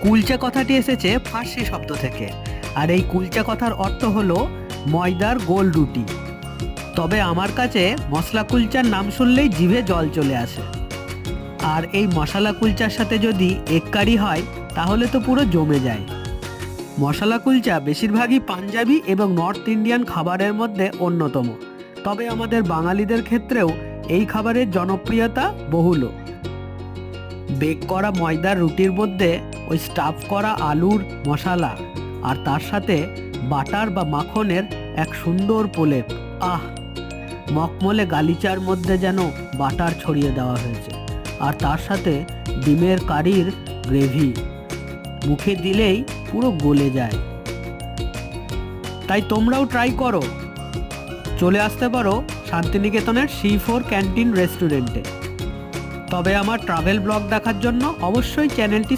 কুলচা কথাটি এসেছে ফার্সি শব্দ থেকে, আর এই কুলচা কথার অর্থ হলো ময়দার গোল রুটি। তবে আমার কাছে মশলা কুলচার নাম শুনলেই জিভে জল চলে আসে। আর এই মশলা কুলচার সাথে যদি এগ কারি হয় তাহলে তো পুরো জমে যায়। মশলা কুলচা বেশিরভাগই পাঞ্জাবি এবং নর্থ ইন্ডিয়ান খাবারের মধ্যে অন্যতম, তবে আমাদের বাঙালিদের ক্ষেত্রেও এই খাবারের জনপ্রিয়তা বহুল। বেক করা ময়দার রুটির মধ্যে ওই স্টাফ করা আলুর মশলা আর তার সাথে বাটার বা মাখনের এক সুন্দর প্রলেপ, আহ! মখমলে গালিচার মধ্যে যেন বাটার ছড়িয়ে দেওয়া হয়েছে, আর তার সাথে ডিমের কারির গ্রেভি মুখে দিলেই পুরো গলে যায়। তাই তোমরাও ট্রাই করো, চলে আসতে পারো শান্তিনিকেতনের C4 ক্যান্টিন রেস্টুরেন্টে। তবে আমার ট্রাভেল ব্লগ দেখার জন্য অবশ্যই চ্যানেলটি